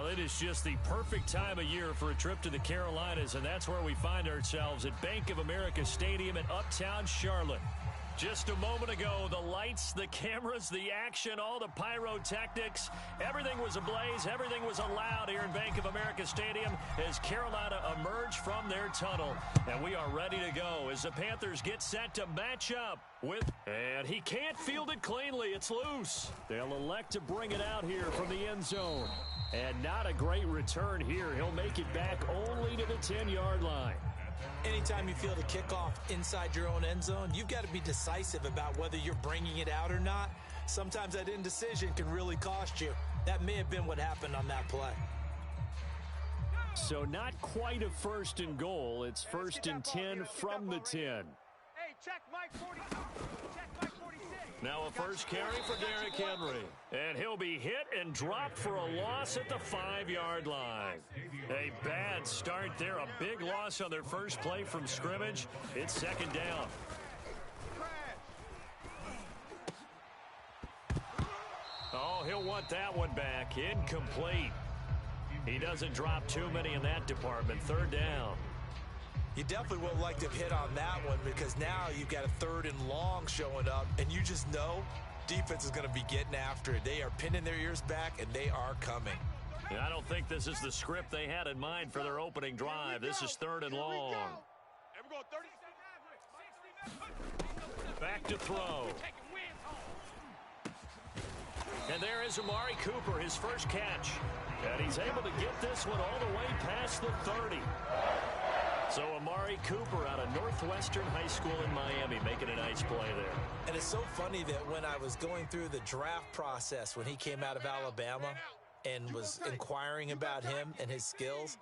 Well, it is just the perfect time of year for a trip to the Carolinas, and that's where we find ourselves at Bank of America Stadium in Uptown Charlotte. Just a moment ago, the lights, the cameras, the action, all the pyrotechnics, everything was ablaze, everything was allowed here in Bank of America Stadium as Carolina emerged from their tunnel. And we are ready to go as the Panthers get set to match up with, and he can't field it cleanly, it's loose. They'll elect to bring it out here from the end zone. And not a great return here. He'll make it back only to the 10-yard line. Anytime you field a kickoff inside your own end zone, you've got to be decisive about whether you're bringing it out or not. Sometimes that indecision can really cost you. That may have been what happened on that play. So not quite a first and goal. It's first and 10 from the 10. Hey, check Mike 42. Check Mike 46. Now a first carry for Derrick Henry. And he'll be hit and dropped for a loss at the 5-yard line. A bad start there. A big loss on their first play from scrimmage. It's second down. Oh, he'll want that one back. Incomplete. He doesn't drop too many in that department. Third down. You definitely would like to have hit on that one because now you've got a third and long showing up, and you just know defense is going to be getting after it. They are pinning their ears back, and they are coming. And I don't think this is the script they had in mind for their opening drive. This is third and long. Back to throw. And there is Amari Cooper, his first catch. And he's able to get this one all the way past the 30. So Amari Cooper out of Northwestern High School in Miami making a nice play there. And it's so funny that when I was going through the draft process when he came out of Alabama and was inquiring about him and his skills,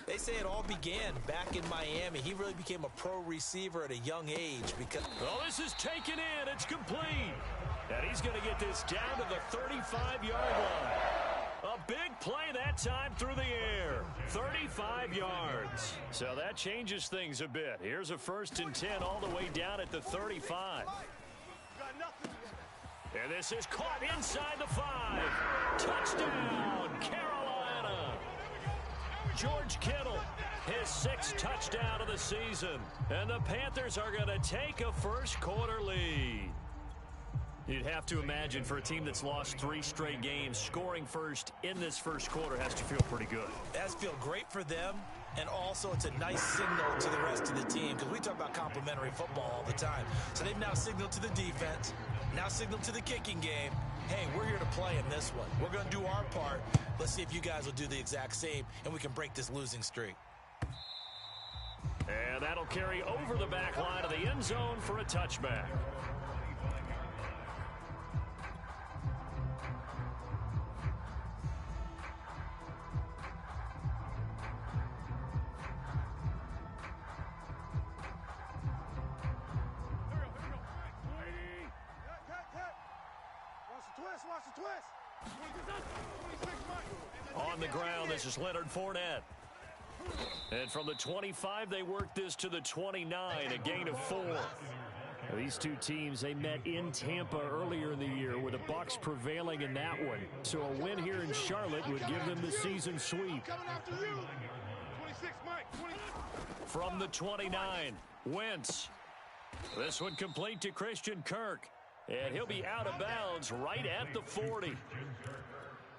they say it all began back in Miami. He really became a pro receiver at a young age because... Oh, this is taken in. It's complete. And he's going to get this down to the 35-yard line. A big play that time through the air. 35 yards. So that changes things a bit. Here's a first and 10 all the way down at the 35. And this is caught inside the 5. Touchdown, Carolina. George Kittle, his 6th touchdown of the season. And the Panthers are going to take a first quarter lead. You'd have to imagine for a team that's lost 3 straight games, scoring first in this first quarter has to feel pretty good. It has to feel great for them, and also it's a nice signal to the rest of the team because we talk about complimentary football all the time. So they've now signaled to the defense, now signaled to the kicking game, hey, we're here to play in this one. We're going to do our part. Let's see if you guys will do the exact same, and we can break this losing streak. And that'll carry over the back line of the end zone for a touchback. On the ground, this is Leonard Fournette. And from the 25, they worked this to the 29, a gain of 4. Now, these two teams, they met in Tampa earlier in the year with the Bucs prevailing in that one. So a win here in Charlotte would give them the season sweep. From the 29, Wentz. This one complete to Christian Kirk. And he'll be out of bounds right at the 40.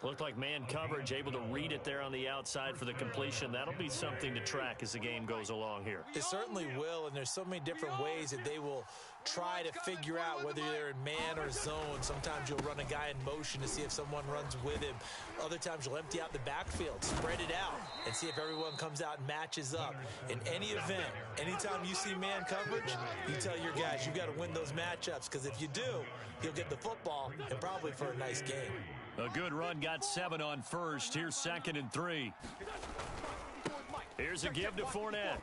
Looked like man coverage, able to read it there on the outside for the completion. That'll be something to track as the game goes along here. It certainly will, and there's so many different ways that they will try to figure out whether they're in man or zone. Sometimes you'll run a guy in motion to see if someone runs with him. Other times you'll empty out the backfield, spread it out, and see if everyone comes out and matches up. In any event, anytime you see man coverage, you tell your guys you got to win those matchups, because if you do, you'll get the football and probably for a nice game. A good run, got 7 on first. Here's 2nd and 3. Here's a give to Fournette.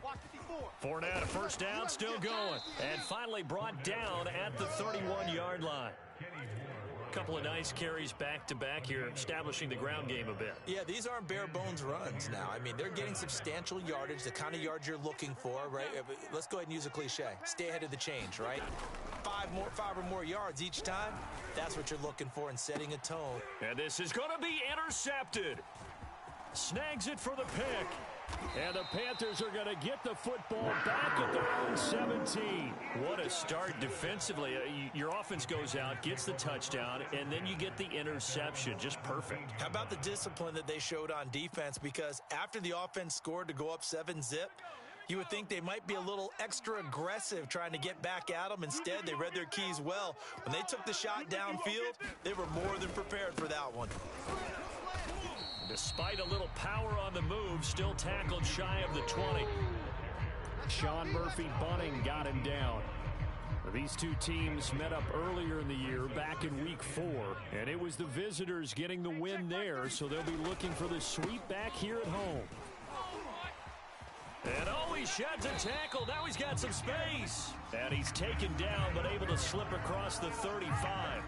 Fournette, a first down, still going. And finally brought down at the 31-yard line. Couple of nice carries back-to-back here, establishing the ground game a bit. Yeah, these aren't bare-bones runs now. I mean, they're getting substantial yardage, the kind of yards you're looking for, right? Let's go ahead and use a cliche. Stay ahead of the change, right? 5 or more yards each time, that's what you're looking for in setting a tone. And this is going to be intercepted. snags it for the pick. And the Panthers are going to get the football back at their own 17. What a start defensively. Your offense goes out, gets the touchdown, and then you get the interception. Just perfect. How about the discipline that they showed on defense? Because after the offense scored to go up 7-zip, you would think they might be a little extra aggressive trying to get back at them. Instead, they read their keys well. When they took the shot downfield, they were more than prepared for that one. Despite a little power on the move, still tackled shy of the 20. Sean Murphy-Bunting got him down. These two teams met up earlier in the year, back in Week 4, and it was the visitors getting the win there, so they'll be looking for the sweep back here at home. And oh, he sheds a tackle. Now he's got some space. And he's taken down, but able to slip across the 35.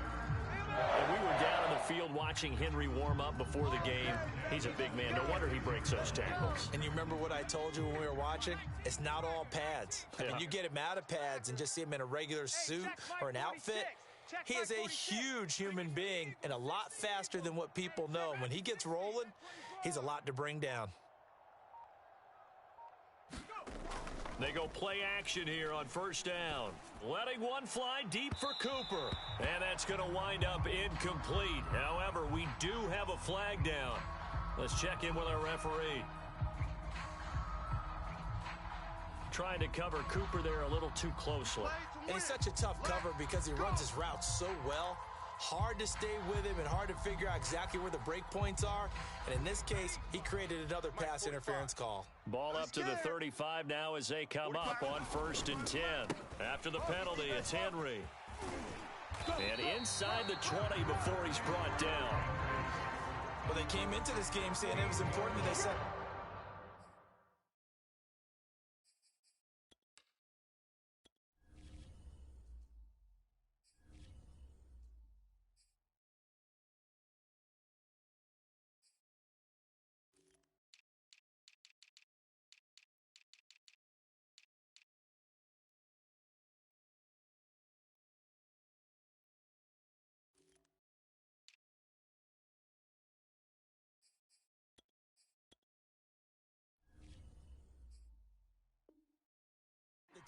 And we were down in the field watching Henry warm up before the game. He's a big man. No wonder he breaks those tackles. And you remember what I told you when we were watching? It's not all pads. I mean, you get him out of pads and just see him in a regular suit or an outfit. He is a huge human being and a lot faster than what people know. When he gets rolling, he's a lot to bring down. They go play action here on first down. Letting one fly deep for Cooper. And that's going to wind up incomplete. However, we do have a flag down. Let's check in with our referee. Trying to cover Cooper there a little too closely. And it's such a tough cover because he runs his route so well. Hard to stay with him and hard to figure out exactly where the break points are. And in this case, he created another pass interference call. Ball up to the 35 now as they come up on 1st and 10. After the penalty, it's Henry. And inside the 20 before he's brought down. Well, they came into this game saying it was important that they set...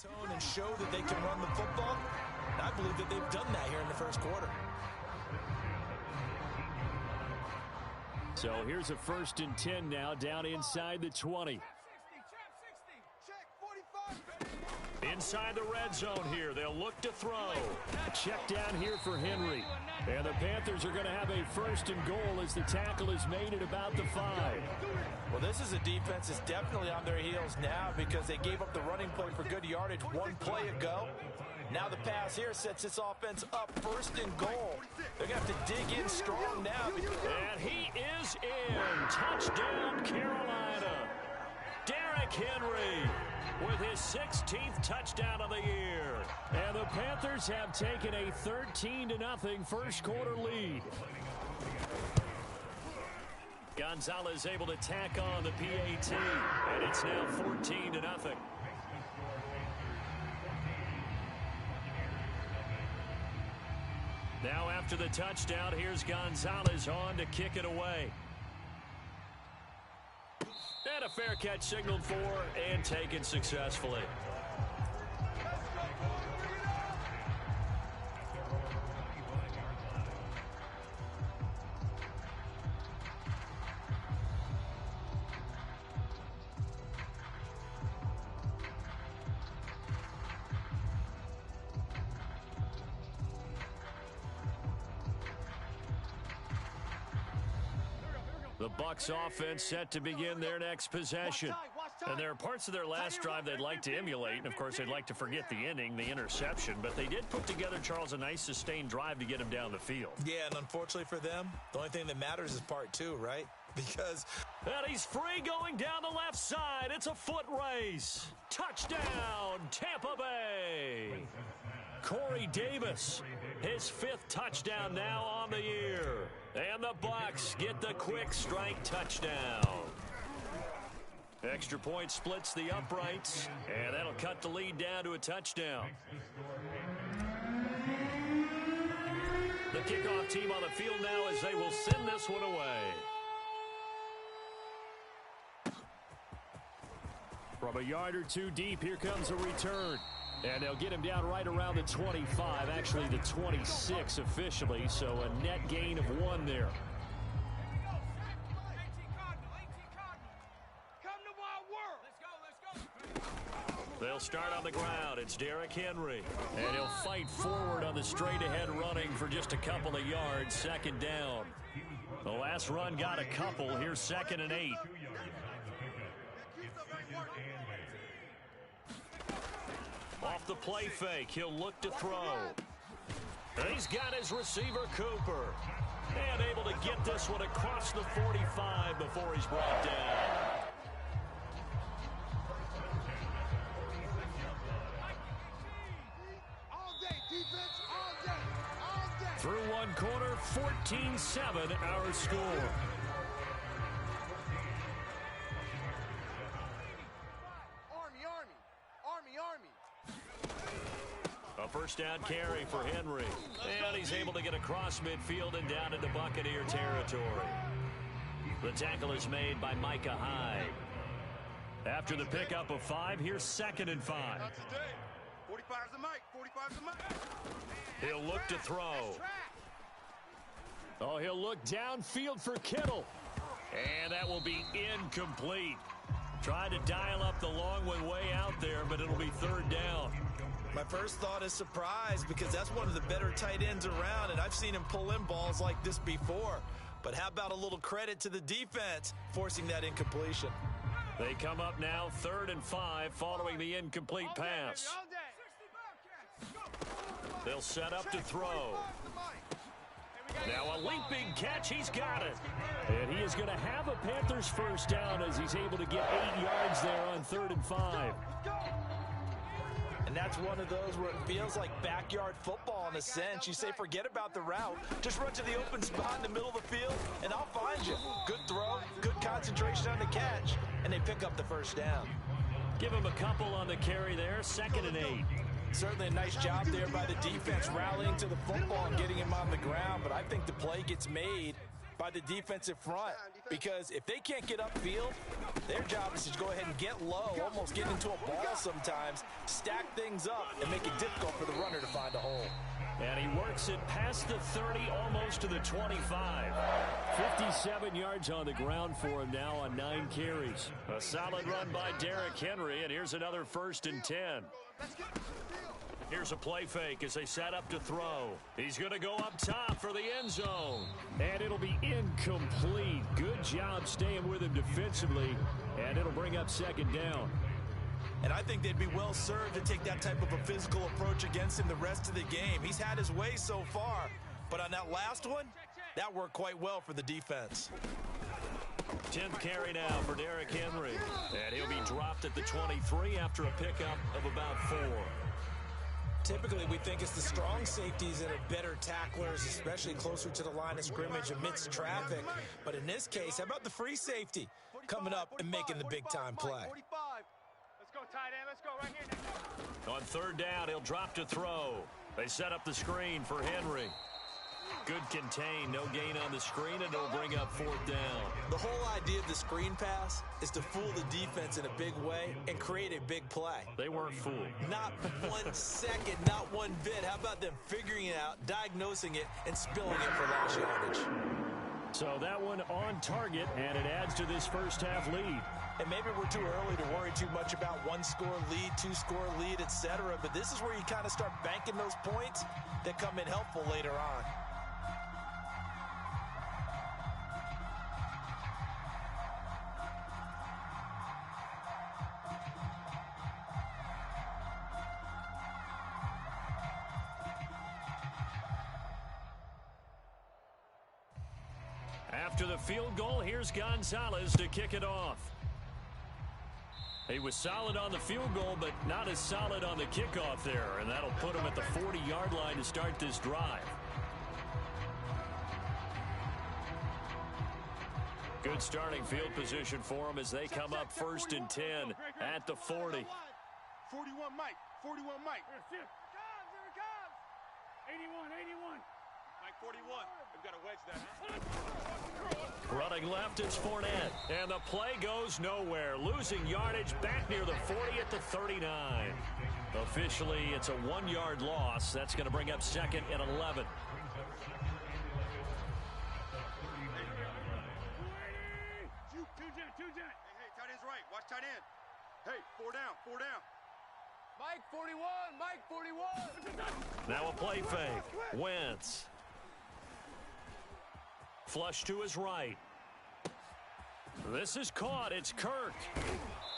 tone and show that they can run the football. And I believe that they've done that here in the first quarter. So here's a 1st and 10 now, down inside the 20. Inside the red zone here. They'll look to throw. Check down here for Henry. And the Panthers are going to have a 1st and goal as the tackle is made at about the 5. Well, this is a defense that's definitely on their heels now because they gave up the running play for good yardage one play ago. Now the pass here sets this offense up 1st and goal. They're going to have to dig in strong now. And he is in. Touchdown, Carolina. Derrick Henry with his 16th touchdown of the year. And the Panthers have taken a 13-0 first quarter lead. Gonzalez able to tack on the PAT, and it's now 14-0. Now after the touchdown, here's Gonzalez on to kick it away. And a fair catch signaled for and taken successfully. The Bucs offense set to begin their next possession. And there are parts of their last drive they'd like to emulate. And, of course, they'd like to forget the ending, the interception. But they did put together, Charles, a nice sustained drive to get him down the field. Yeah, and unfortunately for them, the only thing that matters is part 2, right? Because... And he's free going down the left side. It's a foot race. Touchdown, Tampa Bay. Corey Davis, his 5th touchdown now on the year. And the Bucs get the quick strike touchdown. Extra point splits the uprights, and that'll cut the lead down to a touchdown. The kickoff team on the field now as they will send this one away. From a yard or two deep, here comes a return. And they'll get him down right around the 25, actually the 26 officially, so a net gain of 1 there. They'll start on the ground. It's Derrick Henry. And he'll fight forward on the straight-ahead running for just a couple of yards. Second down. The last run got a couple. Here's 2nd and 8. Off the play fake, he'll look to throw. He's got his receiver, Cooper. And able to get this one across the 45 before he's brought down. Through one quarter, 14-7 our score. A first down carry for Henry. And he's able to get across midfield and down into Buccaneer territory. The tackle is made by Micah Hyde. After the pickup of 5, here's 2nd and 5. 45's the mic. 45's the mic. He'll look to throw. Oh, he'll look downfield for Kittle. And that will be incomplete. Tried to dial up the long one way out there, but it'll be 3rd down. My first thought is surprise, because that's one of the better tight ends around, and I've seen him pull in balls like this before. But how about a little credit to the defense forcing that incompletion? They come up now 3rd and 5 following the incomplete pass. They'll set up to throw. Now a leaping catch. He's got it. And he is going to have a Panthers first down as he's able to get 8 yards there on 3rd and 5. And that's one of those where it feels like backyard football in a sense. You say forget about the route. Just run to the open spot in the middle of the field, and I'll find you. Good throw, good concentration on the catch, and they pick up the first down. Give him a couple on the carry there. 2nd and 8. Certainly a nice job there by the defense rallying to the football and getting him on the ground, but I think the play gets made by the defensive front, because if they can't get upfield, their job is to go ahead and get low, almost get into a ball sometimes, stack things up, and make it difficult for the runner to find a hole. And he works it past the 30, almost to the 25. 57 yards on the ground for him now on 9 carries. A solid run by Derrick Henry, and here's another 1st and 10. Here's a play fake as they set up to throw. He's going to go up top for the end zone. And it'll be incomplete. Good job staying with him defensively. And it'll bring up 2nd down. And I think they'd be well served to take that type of a physical approach against him the rest of the game. He's had his way so far. But on that last one, that worked quite well for the defense. 10th carry now for Derrick Henry. And he'll be dropped at the 23 after a pickup of about 4. Typically, we think it's the strong safeties that are better tacklers, especially closer to the line of scrimmage amidst traffic. But in this case, how about the free safety coming up and making the big-time play? 45. Let's go, tight end. Let's go right here. On 3rd down, he'll drop to throw. They set up the screen for Henry. Good contain, no gain on the screen, and it'll bring up 4th down. The whole idea of the screen pass is to fool the defense in a big way and create a big play. They weren't fooled. Not 1 second, not one bit. How about them figuring it out, diagnosing it, and spilling it for lost yardage? So that one on target, and it adds to this first half lead. And maybe we're too early to worry too much about 1-score lead, 2-score lead, etc. But this is where you kind of start banking those points that come in helpful later on. After the field goal, here's Gonzalez to kick it off. He was solid on the field goal, but not as solid on the kickoff there, and that'll put him at the 40-yard line to start this drive. Good starting field position for him as they come up 1st and 10 at the 40. 41 Mike. 41 Mike. Here it comes. 81. Mike 41. We've got to wedge that. Running left is Fournette. And the play goes nowhere. Losing yardage back near the 40 at the 39. Officially, it's a 1-yard loss. That's going to bring up second and 11. Hey, tight end's right. Watch tight end. Hey, 4 down, 4 down. Mike 41, Mike 41. Now a play fake. Wentz. Flush to his right. This is caught. It's Kirk.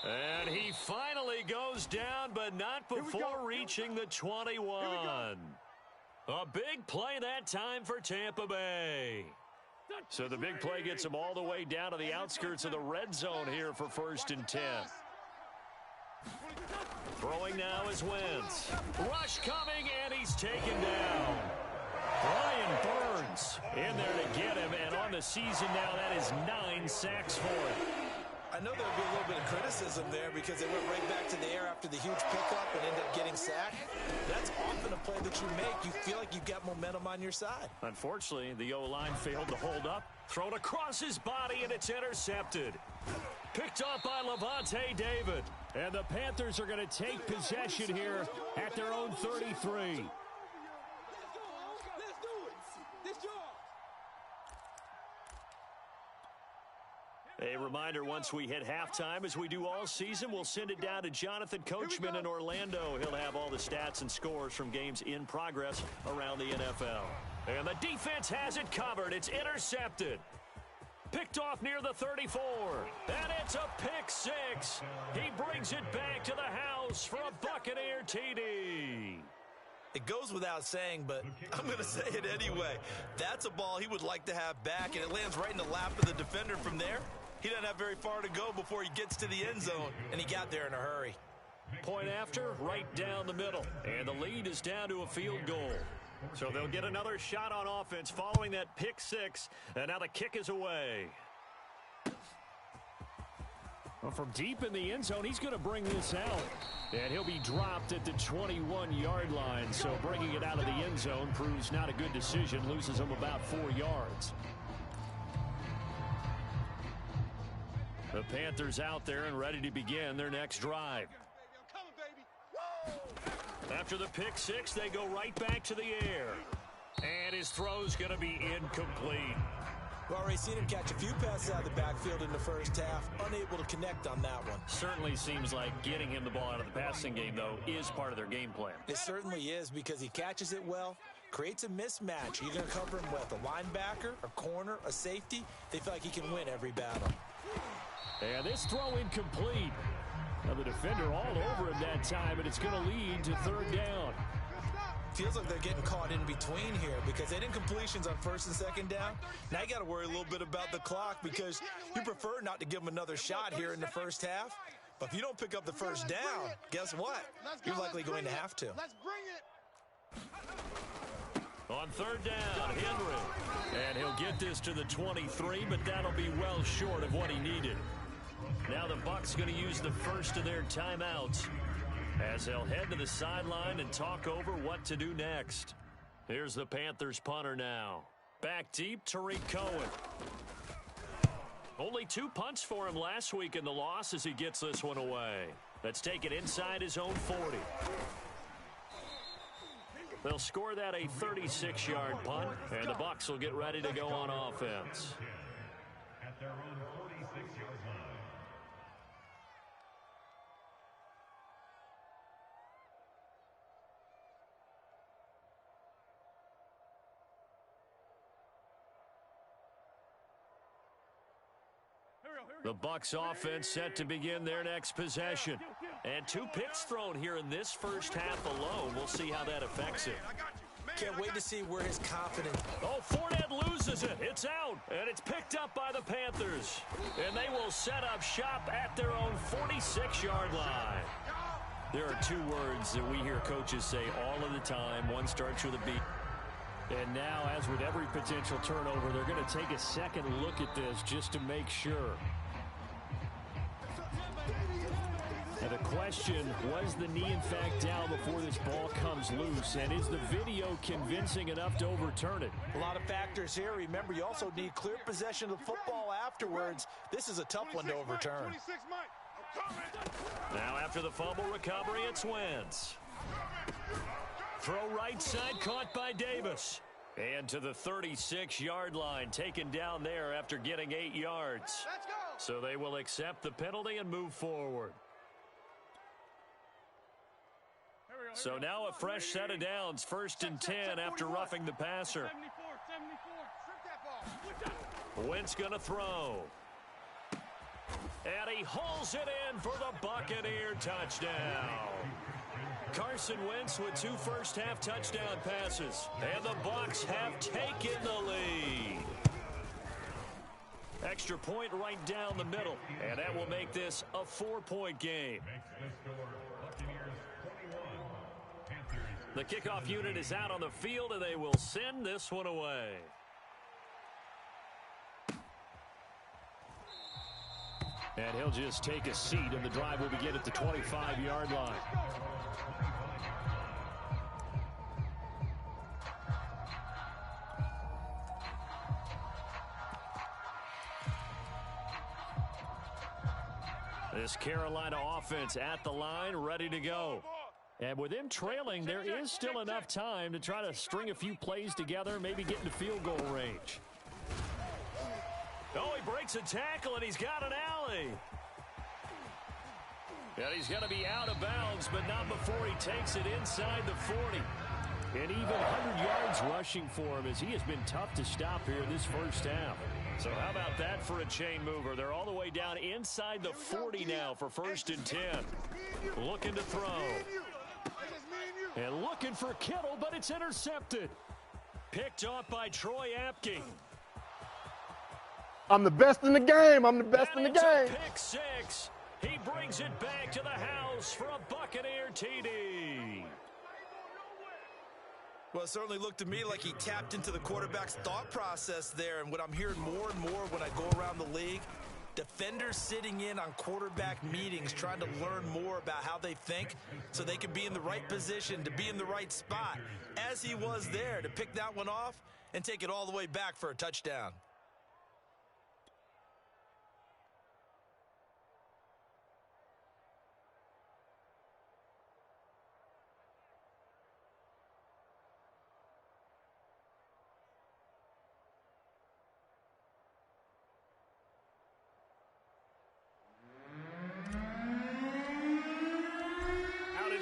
And he finally goes down, but not before reaching the 21. A big play that time for Tampa Bay. So the big play gets him all the way down to the outskirts of the red zone here for 1st and 10. Throwing now is Wentz. Rush coming, and he's taken down. Brian Burns in there to get him, and on the season now, that is 9 sacks for him. I know there'll be a little bit of criticism there because they went right back to the air after the huge pickup and ended up getting sacked. That's often a play that you make. You feel like you've got momentum on your side. Unfortunately, the O-line failed to hold up. Thrown across his body, and it's intercepted. Picked off by Levante David. And the Panthers are going to take possession here at their own 33. A reminder, once we hit halftime, as we do all season, we'll send it down to Jonathan Coachman in Orlando. He'll have all the stats and scores from games in progress around the NFL. And the defense has it covered. It's intercepted. Picked off near the 34. And it's a pick six. He brings it back to the house for a Buccaneer TD. It goes without saying, but I'm going to say it anyway. That's a ball he would like to have back, and it lands right in the lap of the defender from there. He doesn't have very far to go before he gets to the end zone, and he got there in a hurry. Point after, right down the middle. And the lead is down to a field goal. So they'll get another shot on offense following that pick six. And now the kick is away. Well, from deep in the end zone, he's going to bring this out. And he'll be dropped at the 21-yard line. So bringing it out of the end zone proves not a good decision. Loses him about 4 yards. The Panthers out there and ready to begin their next drive. After the pick six, they go right back to the air. And his throw's going to be incomplete. We've already seen him catch a few passes out of the backfield in the first half, unable to connect on that one. Certainly seems like getting him the ball out of the passing game, though, is part of their game plan. It certainly is because he catches it well, creates a mismatch. You're going to cover him with a linebacker, a corner, a safety. They feel like he can win every battle. And this throw incomplete. Now the defender all over him that time, and it's going to lead to 3rd down. Feels like they're getting caught in between here because they didn't completions on 1st and 2nd down. Now you got to worry a little bit about the clock because you prefer not to give them another shot here in the first half. But if you don't pick up the 1st down, guess what? You're likely going to have to. Let's bring it. On 3rd down, Henry. And he'll get this to the 23, but that'll be well short of what he needed. Now the Bucs going to use the first of their timeouts as they'll head to the sideline and talk over what to do next. Here's the Panthers punter now. Back deep, Tariq Cohen. Only 2 punts for him last week in the loss as he gets this one away. Let's take it inside his own 40. They'll score that a 36-yard punt, and the Bucs will get ready to go on offense. At their own 46-yard line. The Bucs offense set to begin their next possession. And 2 picks thrown here in this first half alone. We'll see how that affects him. Can't wait to see where his confidence... Oh, Fournette loses it. It's out. And it's picked up by the Panthers. And they will set up shop at their own 46-yard line. There are 2 words that we hear coaches say all of the time. One starts with a B. And now, as with every potential turnover, they're going to take a second look at this just to make sure. And the question, was the knee in fact down before this ball comes loose? And is the video convincing enough to overturn it? A lot of factors here. Remember, you also need clear possession of the football afterwards. This is a tough one to overturn. 26, Mike. I'm coming. Now after the fumble recovery, it's Wentz. Throw right side caught by Davis. And to the 36-yard line, taken down there after getting 8 yards. Let's go. So they will accept the penalty and move forward. So now a fresh set of downs, 1st and 10 after roughing the passer. 74. Wentz going to throw. And he hauls it in for the Buccaneer touchdown. Carson Wentz with 2 first-half touchdown passes. And the Bucs have taken the lead. Extra point right down the middle. And that will make this a 4-point game. The kickoff unit is out on the field, and they will send this one away. And he'll just take a seat, and the drive will begin at the 25-yard line. This Carolina offense at the line, ready to go. And with them trailing, there is still enough time to try to string a few plays together, maybe get into field goal range. Oh, he breaks a tackle, and he's got an alley. And he's going to be out of bounds, but not before he takes it inside the 40. And even 100 yards rushing for him, as he has been tough to stop here this first half. So how about that for a chain mover? They're all the way down inside the 40 now for 1st and 10. Looking to throw. And looking for Kittle, but it's intercepted. Picked off by Troy Apke. I'm the best in the game. I'm the best in the game. Pick 6. He brings it back to the house for a Buccaneer TD. Well, it certainly looked to me like he tapped into the quarterback's thought process there. And what I'm hearing more and more when I go around the league, defenders sitting in on quarterback meetings trying to learn more about how they think so they can be in the right position to be in the right spot, as he was there to pick that one off and take it all the way back for a touchdown.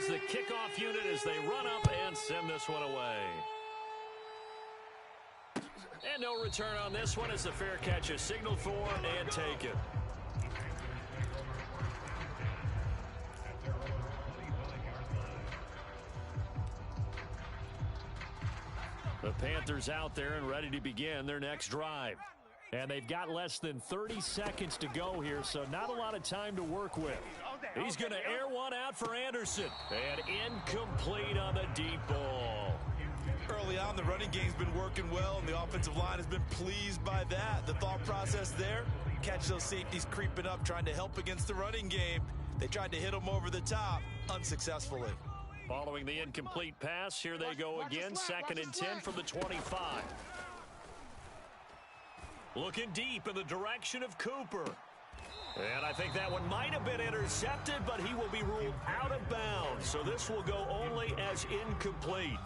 The kickoff unit as they run up and send this one away. And no return on this one as the fair catch is signaled for and taken. The Panthers out there and ready to begin their next drive. And they've got less than 30 seconds to go here, so not a lot of time to work with. He's going to air one out for Anderson. And incomplete on the deep ball. Early on, the running game's been working well, and the offensive line has been pleased by that. The thought process there, catch those safeties creeping up, trying to help against the running game. They tried to hit them over the top, unsuccessfully. Following the incomplete pass, here they go again, 2nd and 10 from the 25. Looking deep in the direction of Cooper. And I think that one might have been intercepted, but he will be ruled out of bounds. So this will go only as incomplete.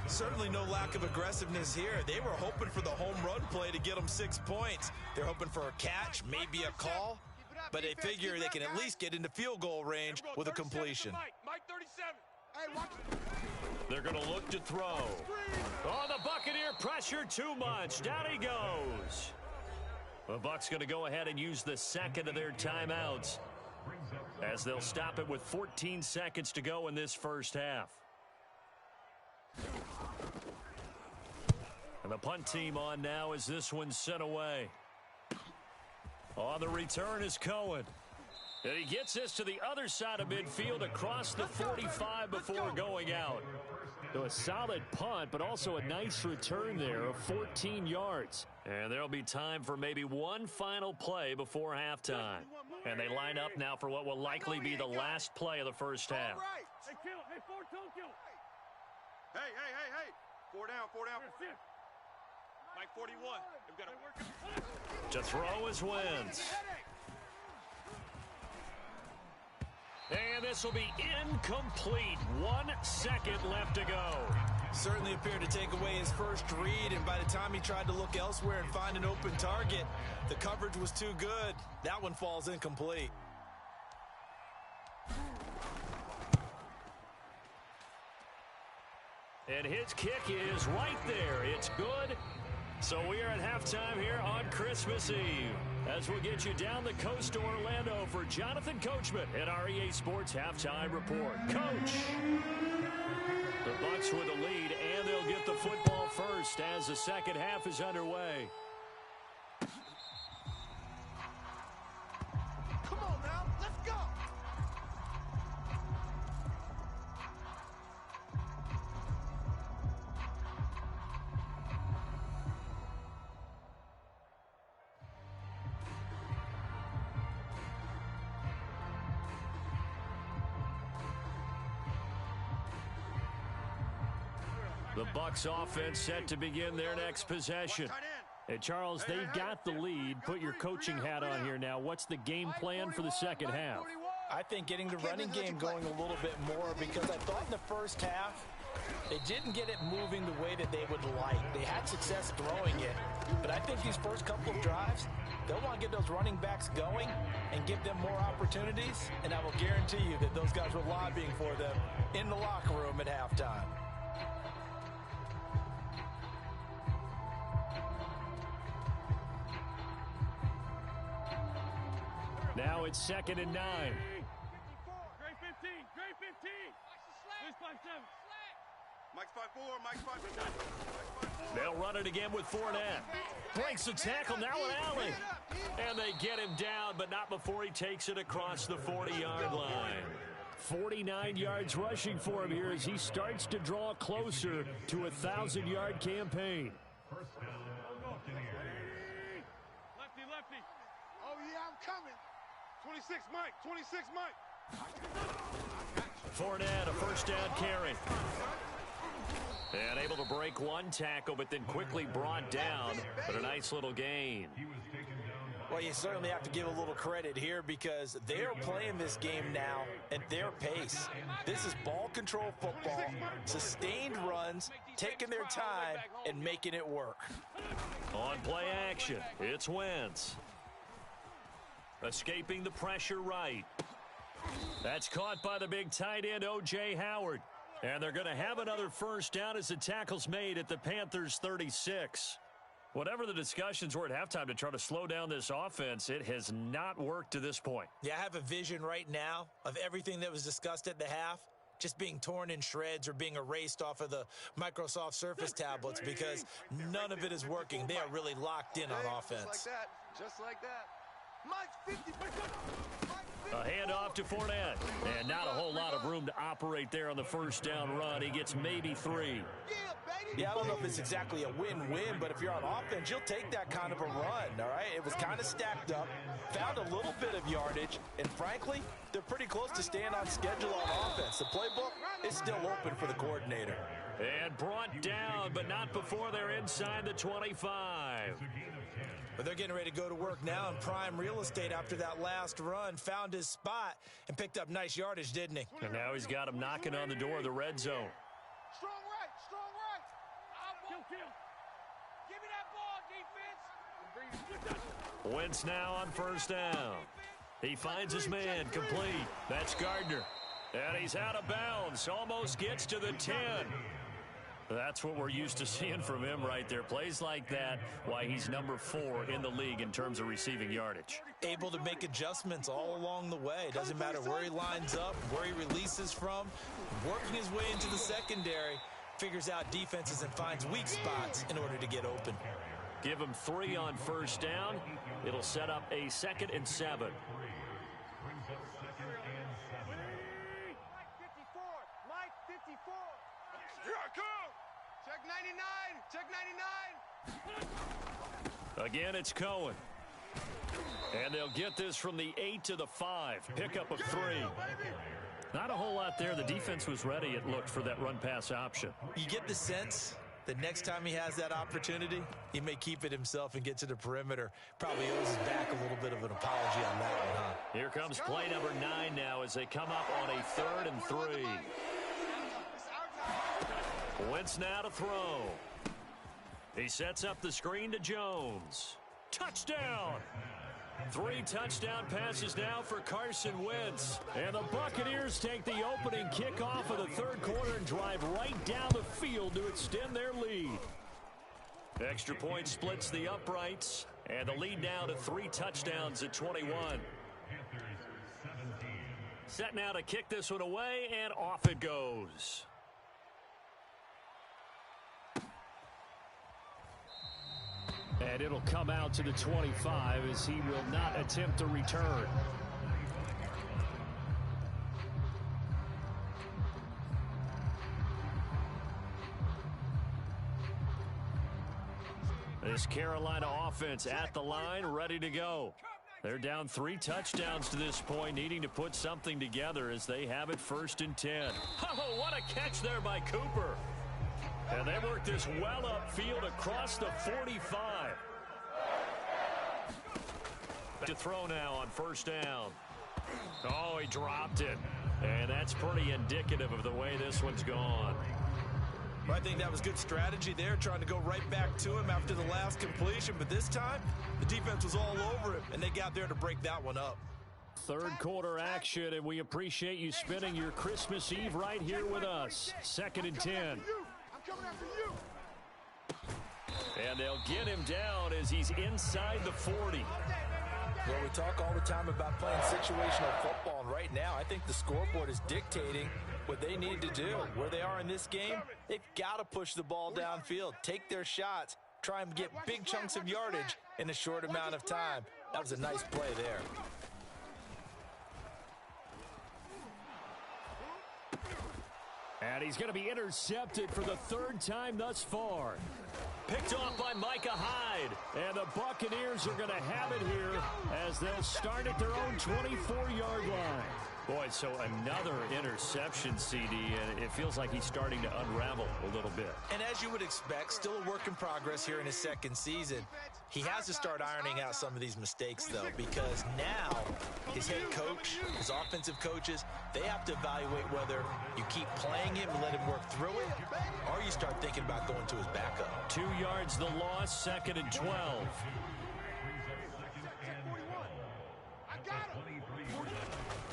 Certainly no lack of aggressiveness here. They were hoping for the home run play to get them 6 points. They're hoping for a catch, maybe a call, but they figure they can at least get into field goal range with a completion. Mike 37. Hey, watch. They're going to look to throw. Oh, the Buccaneer pressure too much. Down he goes. The Bucs going to go ahead and use the second of their timeouts as they'll stop it with 14 seconds to go in this first half. And the punt team on now as this one's sent away. On the return is Cohen. And he gets this to the other side of midfield across the 45 before going out. So a solid punt, but also a nice return there of 14 yards. And there'll be time for maybe one final play before halftime. And they line up now for what will likely be the last play of the first half. All right. Hey, kill. Hey, forward, kill. Hey. 4 down. Mike 41. We've got to work. To throw is Wentz. And this will be incomplete. 1 second left to go. Certainly appeared to take away his first read, and by the time he tried to look elsewhere and find an open target, the coverage was too good. That one falls incomplete. And his kick is right there. It's good. So we are at halftime here on Christmas Eve, as we'll get you down the coast to Orlando for Jonathan Coachman at our EA Sports Halftime Report. Coach! The Bucs with the lead, and they'll get the football first as the second half is underway. Come on now. Let's go. The Bucs offense set to begin their next possession. And Charles, they've got the lead. Put your coaching hat on here now. What's the game plan for the second half? I think getting the running game going a little bit more, because I thought in the first half they didn't get it moving the way that they would like. They had success throwing it, but I think these first couple of drives, they'll want to get those running backs going and give them more opportunities, and I will guarantee you that those guys were lobbying for them in the locker room at halftime. Now it's 2nd and 9. Grade 15. Where's 5-7? Mike's 5-4. Mike's 5-4. They'll run it again with Fournette. Breaks the tackle, now an alley. And they get him down, but not before he takes it across the 40-yard line. 49 yards rushing for him here as he starts to draw closer to a 1,000-yard campaign. First down, Buccaneers. Lefty. Oh, yeah, I'm coming. 26 Mike. Fournette, a first down carry. And able to break one tackle, but then quickly brought down. But a nice little gain. He was taken down by Well, you certainly have to give a little credit here, because they are playing this game now at their pace. This is ball control football, sustained runs, taking their time, and making it work. On play action, it's Wentz. Escaping the pressure right. That's caught by the big tight end, O.J. Howard. And they're going to have another first down as the tackle's made at the Panthers' 36. Whatever the discussions were at halftime to try to slow down this offense, it has not worked to this point. Yeah, I have a vision right now of everything that was discussed at the half just being torn in shreds or being erased off of the Microsoft Surface tablets, because none of it is working. They are really locked in on offense. Just like that. Mike's 50%. A handoff to Fournette. And not a whole lot of room to operate there on the first down run. He gets maybe 3. Yeah, I don't know if it's exactly a win-win, but if you're on offense, you'll take that kind of a run, all right? It was kind of stacked up, found a little bit of yardage, and frankly, they're pretty close to staying on schedule on offense. The playbook is still open for the coordinator. And brought down, but not before they're inside the 25. But they're getting ready to go to work now in prime real estate after that last run. Found his spot and picked up nice yardage, didn't he? And now he's got him knocking on the door of the red zone. Strong right. Kill. Give me that ball, defense. Wentz now on first down. He finds his man, complete. That's Gardner. And he's out of bounds. Almost gets to the 10. That's what we're used to seeing from him right there. Plays like that, why he's number 4 in the league in terms of receiving yardage. Able to make adjustments all along the way. Doesn't matter where he lines up, where he releases from. Working his way into the secondary, figures out defenses and finds weak spots in order to get open. Give him 3 on first down. It'll set up a 2nd and 7. brings up 2nd and 7. Mike 54. Here I come. Check 99. Again, it's Cohen. And they'll get this from the 8 to the 5. Pickup of 3. Not a whole lot there. The defense was ready, it looked, for that run-pass option. You get the sense that next time he has that opportunity, he may keep it himself and get to the perimeter. Probably owes his back a little bit of an apology on that one, huh? Here comes play number 9 now as they come up on a 3rd and 3. Wentz now to throw. He sets up the screen to Jones. Touchdown! 3 touchdown passes now for Carson Wentz. And the Buccaneers take the opening kickoff of the 3rd quarter and drive right down the field to extend their lead. Extra point splits the uprights. And the lead now to 3 touchdowns at 21. Set now to kick this one away, and off it goes. And it'll come out to the 25 as he will not attempt to return. This Carolina offense at the line, ready to go. They're down 3 touchdowns to this point, needing to put something together as they have it 1st and 10. Oh, what a catch there by Cooper. And they work this well upfield across the 45. To throw now on 1st down. Oh, he dropped it. And that's pretty indicative of the way this one's gone. Well, I think that was good strategy there, trying to go right back to him after the last completion. But this time, the defense was all over him, and they got there to break that one up. 3rd quarter action, and we appreciate you spending your Christmas Eve right here with us. 2nd and 10. I'm coming after you. And they'll get him down as he's inside the 40. Well, we talk all the time about playing situational football, and right now I think the scoreboard is dictating what they need to do. Where they are in this game, they've got to push the ball downfield, take their shots, try and get big chunks of yardage in a short amount of time. That was a nice play there. And he's going to be intercepted for the 3rd time thus far. Picked off by Micah Hyde. And the Buccaneers are going to have it here as they'll start at their own 24-yard line. Boy, so another interception, CD, and it feels like he's starting to unravel a little bit. And as you would expect, still a work in progress here in his 2nd season. He has to start ironing out some of these mistakes, though, because now his head coach, his offensive coaches, they have to evaluate whether you keep playing him and let him work through it, or you start thinking about going to his backup. 2 yards the loss, 2nd and 12.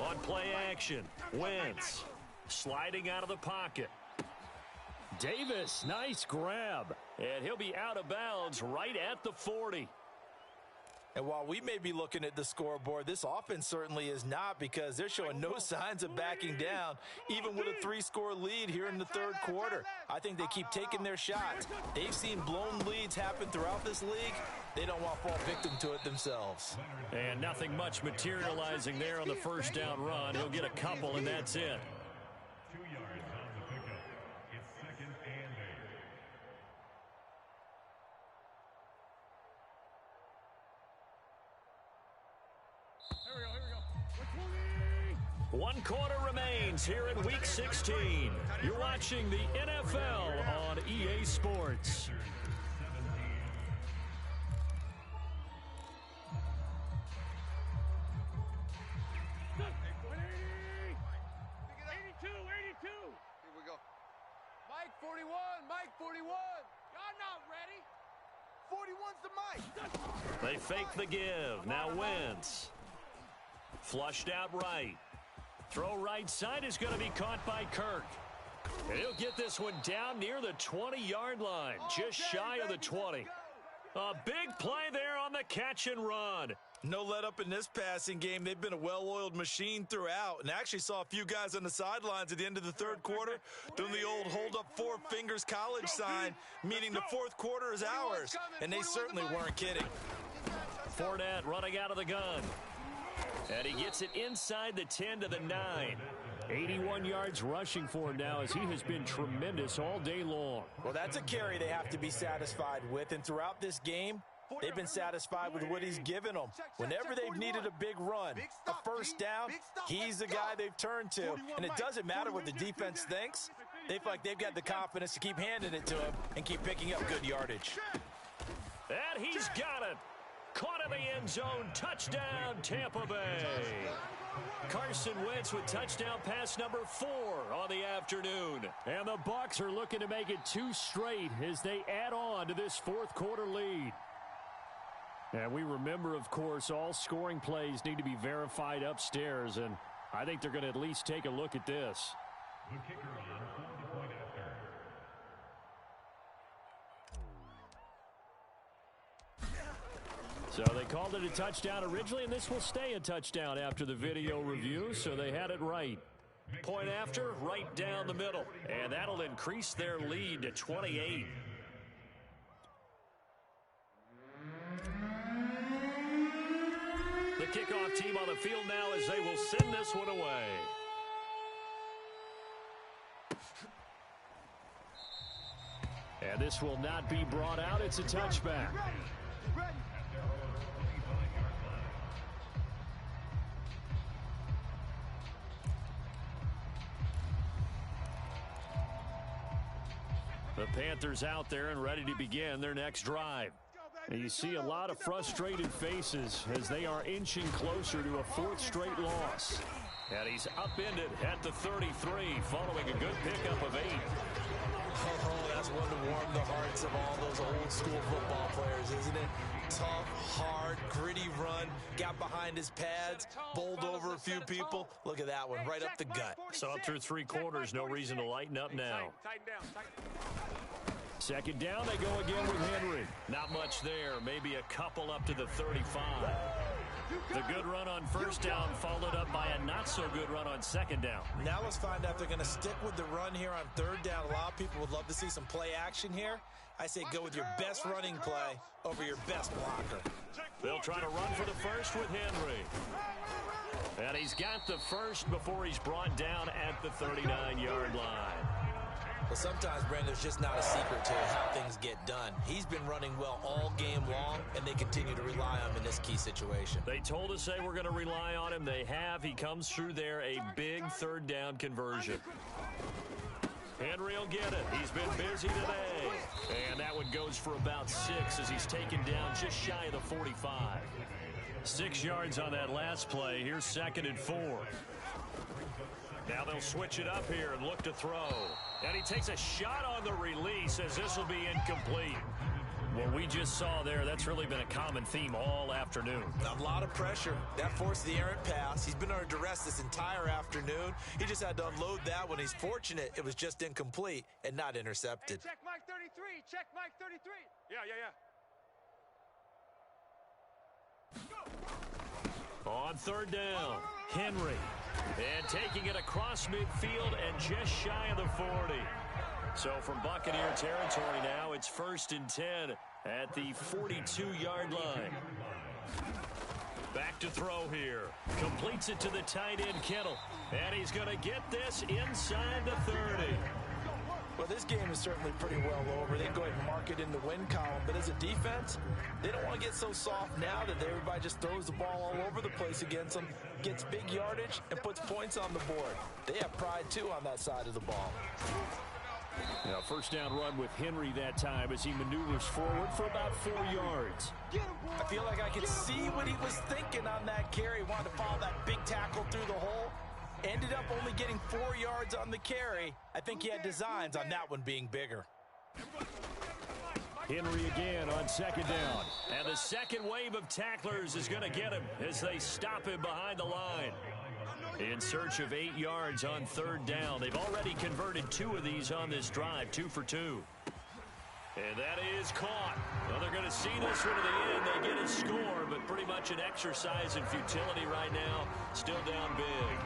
On play action, Wentz sliding out of the pocket. Davis, nice grab. And he'll be out of bounds right at the 40. And while we may be looking at the scoreboard, this offense certainly is not, because they're showing no signs of backing down, even with a 3-score lead here in the 3rd quarter. I think they keep taking their shots. They've seen blown leads happen throughout this league. They don't want to fall victim to it themselves. And nothing much materializing there on the 1st down run. He'll get a couple, and that's it. 2 yards on the pickup. It's 2nd and 8. One quarter remains here in Week 16. You're watching the NFL on EA Sports. Mike 41, Mike 41. Y'all not ready. 41's the Mike. They fake the give. Now Wentz. Flushed out right. Throw right side is going to be caught by Kirk. And he'll get this one down near the 20-yard line, just shy of the 20. A big play there on the catch and run. No let up in this passing game. They've been a well-oiled machine throughout, and actually saw a few guys on the sidelines at the end of the 3rd quarter doing the old hold up 4 fingers college sign, meaning the 4th quarter is ours, and they certainly weren't kidding. Fournette running out of the gun. And he gets it inside the 10 to the 9. 81 yards rushing for him now as he has been tremendous all day long. Well, that's a carry they have to be satisfied with, and throughout this game, They've been satisfied with what he's given them. Whenever they've needed a big run, a first down, he's the guy they've turned to. And it doesn't matter what the defense thinks. They feel like they've got the confidence to keep handing it to him and keep picking up good yardage. And he's got it. Caught in the end zone. Touchdown, Tampa Bay. Carson Wentz with touchdown pass number 4 on the afternoon. And the Bucs are looking to make it 2 straight as they add on to this fourth quarter lead. And we remember, of course, all scoring plays need to be verified upstairs, and I think they're going to at least take a look at this. The kicker on the point after. So they called it a touchdown originally, and this will stay a touchdown after the video review, so they had it right. Point after, right down the middle, and that'll increase their lead to 28. The kickoff team on the field now as they will send this one away. And this will not be brought out. It's a touchback. The Panthers out there and ready to begin their next drive. And you see a lot of frustrated faces as they are inching closer to a 4th straight loss. And he's upended at the 33 following a good pickup of 8. Oh, that's one to warm the hearts of all those old school football players, isn't it? Tough, hard, gritty run, got behind his pads, bowled over a few people. Look at that one, right up the gut. So up through 3 quarters, no reason to lighten up now. Second down, they go again with Henry. Not much there, maybe a couple up to the 35. The good run on first down followed up by a not-so-good run on second down. Now let's find out if they're going to stick with the run here on third down. A lot of people would love to see some play action here. I say go with your best running play over your best blocker. They'll try to run for the first with Henry. And he's got the first before he's brought down at the 39-yard line. Well, sometimes, Brandon, there's just not a secret to how things get done. He's been running well all game long, and they continue to rely on him in this key situation. They told us they were going to rely on him. They have. He comes through there, a big third down conversion. Henry will get it. He's been busy today. And that one goes for about 6 as he's taken down just shy of the 45. 6 yards on that last play. Here's 2nd and 4. Now they'll switch it up here and look to throw. And he takes a shot on the release as this will be incomplete. What we just saw there, that's really been a common theme all afternoon. A lot of pressure. That forced the errant pass. He's been under duress this entire afternoon. He just had to unload that one. He's fortunate it was just incomplete and not intercepted. Hey, check Mike 33. Check Mike 33. Yeah. On third down, Henry. And taking it across midfield and just shy of the 40. So from Buccaneer territory now, it's 1st and 10 at the 42-yard line. Back to throw here. Completes it to the tight end, Kittle. And he's going to get this inside the 30. Well, this game is certainly pretty well over. They can go ahead and mark it in the win column. But as a defense, they don't want to get so soft now that everybody just throws the ball all over the place against them, gets big yardage, and puts points on the board. They have pride, too, on that side of the ball. Now, first down run with Henry that time as he maneuvers forward for about 4 yards. I feel like I could see what he was thinking on that carry. Wanted to follow that big tackle through the hole. Ended up only getting 4 yards on the carry. I think he had designs on that one being bigger. Henry again on second down. And the second wave of tacklers is going to get him as they stop him behind the line. In search of 8 yards on third down. They've already converted 2 of these on this drive, 2 for 2. And that is caught. Well, they're going to see this one to the end. They get a score, but pretty much an exercise in futility right now. Still down big.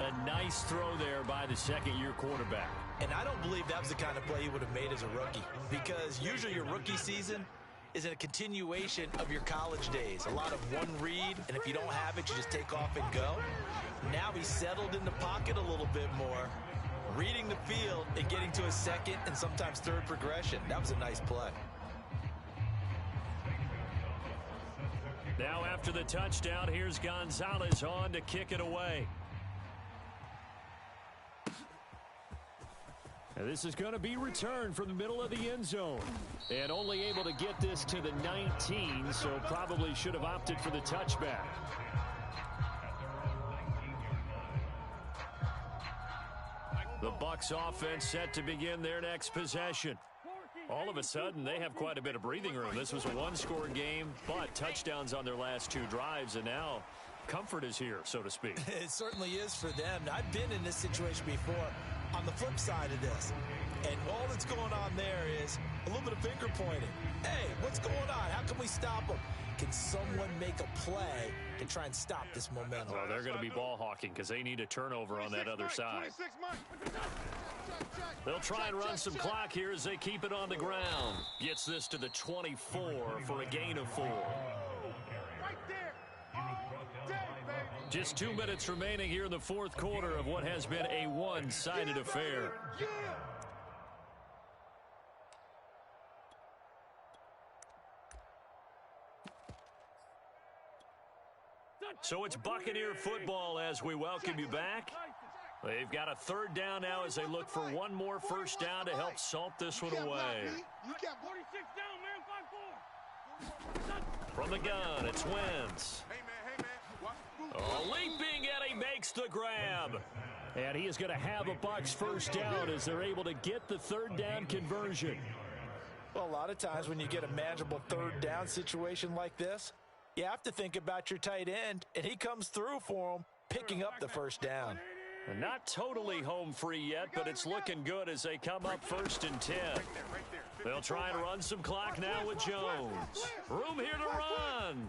A nice throw there by the second-year quarterback. And I don't believe that was the kind of play he would have made as a rookie, because usually your rookie season is a continuation of your college days. A lot of one read, and if you don't have it, you just take off and go. Now he's settled in the pocket a little bit more, reading the field and getting to a second and sometimes third progression. That was a nice play. Now after the touchdown, here's Gonzalez on to kick it away. And this is going to be returned from the middle of the end zone. And only able to get this to the 19, so probably should have opted for the touchback. The Bucs offense set to begin their next possession. All of a sudden, they have quite a bit of breathing room. This was a one-score game, but touchdowns on their last 2 drives, and now comfort is here, so to speak. It certainly is for them. I've been in this situation before on the flip side of this, and all that's going on there is a little bit of finger pointing. Hey, what's going on? How can we stop them? Can someone make a play to try and stop this momentum? Well, they're going to be ball hawking because they need a turnover on that other side. They'll try and run some clock here as they keep it on the ground. Gets this to the 24 for a gain of 4. Just 2 minutes remaining here in the fourth quarter of what has been a one-sided affair. So it's Buccaneer football as we welcome you back. They've got a 3rd down now as they look for one more first down to help salt this one away. From the gun, it's Wentz. Leaping, and he makes the grab. And he is going to have a Bucs first down as they're able to get the 3rd down conversion. Well, a lot of times when you get a manageable 3rd down situation like this, you have to think about your tight end, and he comes through for him, picking up the first down. And not totally home free yet, but it's looking good as they come up 1st and 10. They'll try and run some clock now with Jones. Room here to run.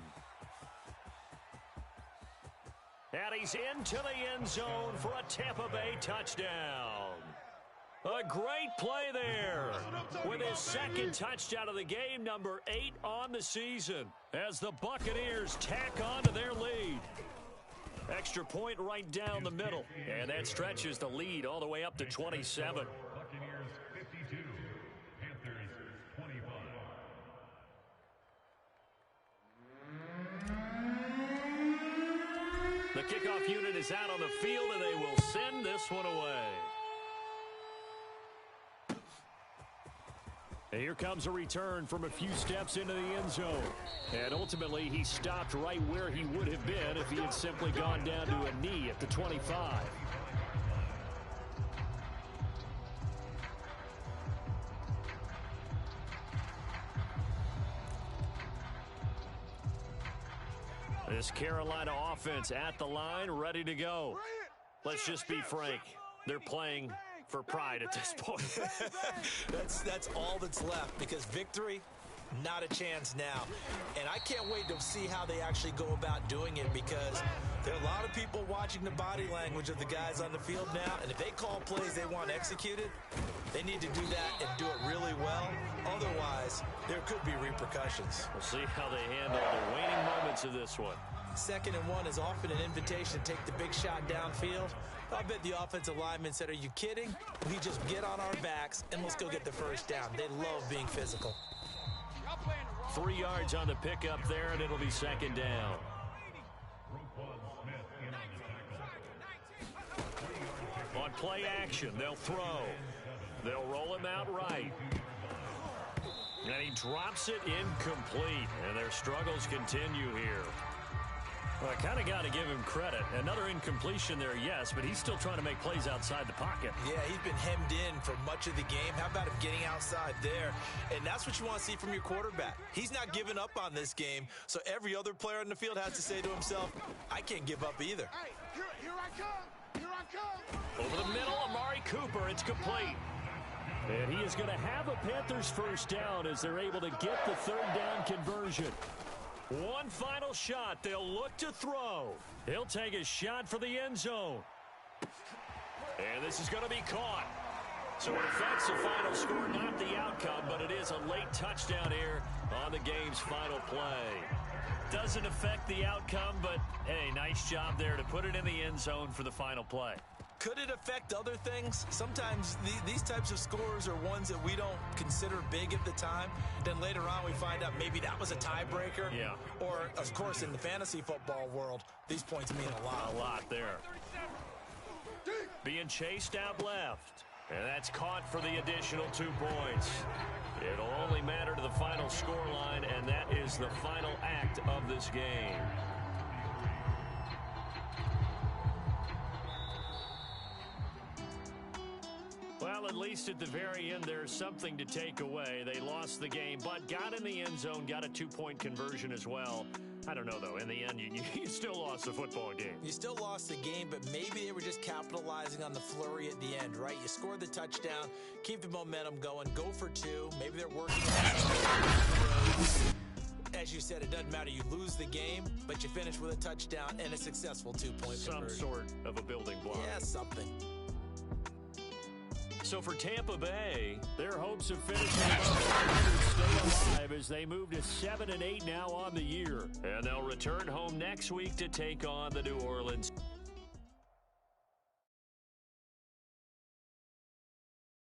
And he's into the end zone for a Tampa Bay touchdown. A great play there with his 2nd touchdown of the game, number 8 on the season, as the Buccaneers tack on to their lead. Extra point right down the middle, and that stretches the lead all the way up to 27. Buccaneers 52, Panthers 25. The kickoff unit is out on the field, and they will send this one away. And here comes a return from a few steps into the end zone. And ultimately, he stopped right where he would have been if he had simply gone down to a knee at the 25. This Carolina offense at the line, ready to go. Let's just be frank. They're playing for pride at this point. That's all that's left, because victory, not a chance now. And I can't wait to see how they actually go about doing it, because there are a lot of people watching the body language of the guys on the field now, and if they call plays they want executed, they need to do that and do it really well. Otherwise, there could be repercussions. We'll see how they handle the waning moments of this one. 2nd and 1 is often an invitation to take the big shot downfield. I bet the offensive linemen said, are you kidding? We just get on our backs and let's go get the first down. They love being physical. 3 yards on the pickup there, and it'll be 2nd down. On play action, they'll throw. They'll roll him out right. And he drops it incomplete, and their struggles continue here. Well, I kind of got to give him credit. Another incompletion there, yes, but he's still trying to make plays outside the pocket. Yeah, he's been hemmed in for much of the game. How about him getting outside there? And that's what you want to see from your quarterback. He's not giving up on this game, so every other player on the field has to say to himself, I can't give up either. Hey, here I come. Here I come. Over the middle, Amari Cooper. It's complete. And he is going to have a Panthers first down as they're able to get the 3rd down conversion. One final shot. They'll look to throw. He'll take a shot for the end zone. And this is going to be caught. So it affects the final score, not the outcome, but it is a late touchdown here on the game's final play. Doesn't affect the outcome, but, hey, nice job there to put it in the end zone for the final play. Could it affect other things? Sometimes these types of scores are ones that we don't consider big at the time. Then later on we find out maybe that was a tiebreaker. Yeah. Or, of course, in the fantasy football world, these points mean a lot. A lot there. Being chased out left. And that's caught for the additional 2 points. It'll only matter to the final scoreline, and that is the final act of this game. Well, at least at the very end, there's something to take away. They lost the game, but got in the end zone, got a 2-point conversion as well. I don't know, though. In the end, you still lost the football game. You still lost the game, but maybe they were just capitalizing on the flurry at the end, right? You scored the touchdown, keep the momentum going, go for 2. Maybe they're working as you said, it doesn't matter. You lose the game, but you finish with a touchdown and a successful 2-point conversion. Some sort of a building block. Yeah, something. So for Tampa Bay, their hopes of finishing above 500 stay alive as they move to 7-8 now on the year. And they'll return home next week to take on the New Orleans